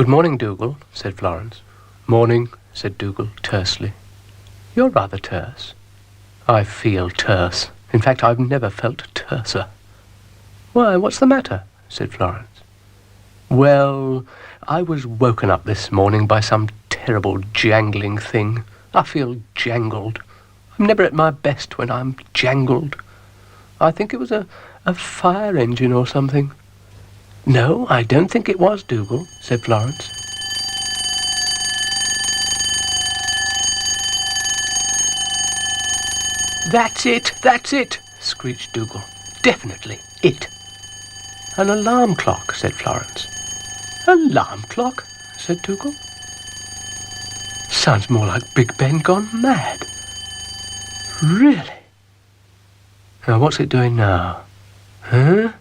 "Good morning, Dougal," said Florence. "Morning," said Dougal tersely. "You're rather terse." "I feel terse. In fact, I've never felt terser." "Why, what's the matter?" said Florence. "Well, I was woken up this morning by some terrible jangling thing. I feel jangled. I'm never at my best when I'm jangled. I think it was a fire engine or something." "No, I don't think it was, Dougal," said Florence. That's it, screeched Dougal. "Definitely it." "An alarm clock," said Florence. "Alarm clock?" said Dougal. "Sounds more like Big Ben gone mad." "Really? Now, what's it doing now? Huh?"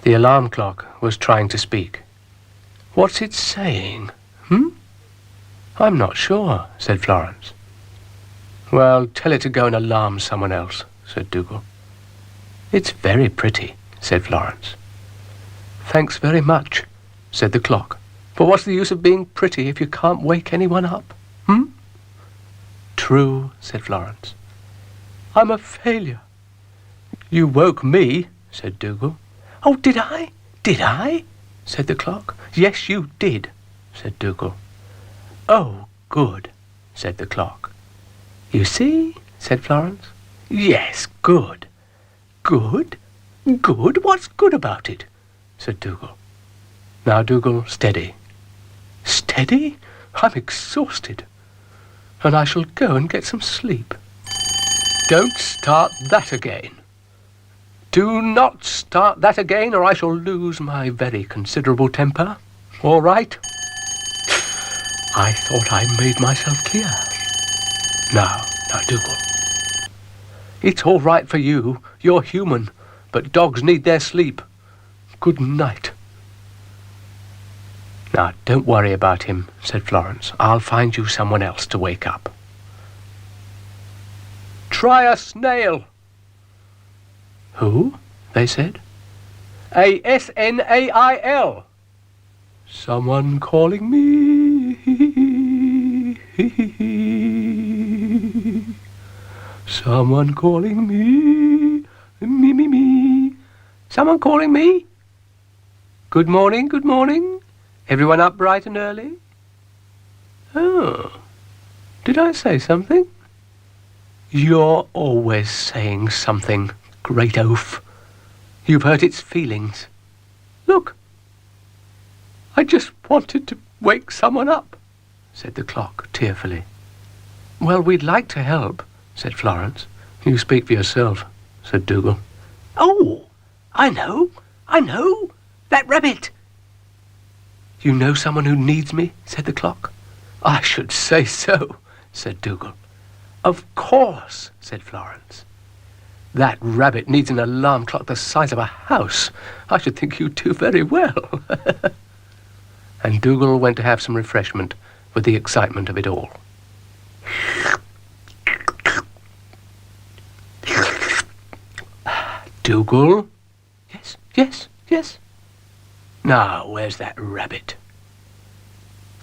The alarm clock was trying to speak. "What's it saying? "I'm not sure," said Florence. "Well, tell it to go and alarm someone else," said Dougal. "It's very pretty," said Florence. "Thanks very much," said the clock. "But what's the use of being pretty if you can't wake anyone up? "True," said Florence. "I'm a failure." "You woke me," said Dougal. "Oh, did I? Did I?" said the clock. "Yes, you did," said Dougal. "Oh, good," said the clock. "You see," said Florence. "Yes, good." "Good? Good? What's good about it?" said Dougal. "Now, Dougal, steady." "Steady? I'm exhausted. And I shall go and get some sleep." "Don't start that again. Do not start that again, or I shall lose my very considerable temper. All right? I thought I made myself clear. Now, Dougal. It's all right for you. You're human. But dogs need their sleep. Good night." "Now, don't worry about him," said Florence. "I'll find you someone else to wake up." "Try a snail." "Who?" they said. "A snail. Someone calling me. Someone calling me. Me. Someone calling me. Good morning, good morning. Everyone up bright and early?" "Oh, did I say something?" "You're always saying something, great oaf. You've hurt its feelings. Look, I just wanted to wake someone up," said the clock tearfully. "Well, we'd like to help," said Florence. "You speak for yourself," said Dougal. "Oh, I know. That rabbit." "You know someone who needs me?" said the clock. "I should say so," said Dougal. "Of course," said Florence. "That rabbit needs an alarm clock the size of a house. I should think you'd do very well." And Dougal went to have some refreshment with the excitement of it all. "Dougal?" Yes. "Now, where's that rabbit?"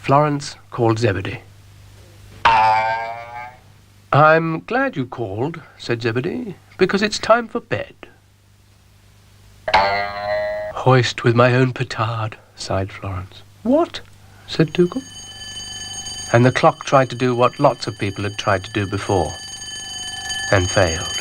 Florence called Zebedee. "I'm glad you called," said Zebedee, "because it's time for bed." "Hoist with my own petard," sighed Florence. "What?" said Dougal. And the clock tried to do what lots of people had tried to do before, and failed.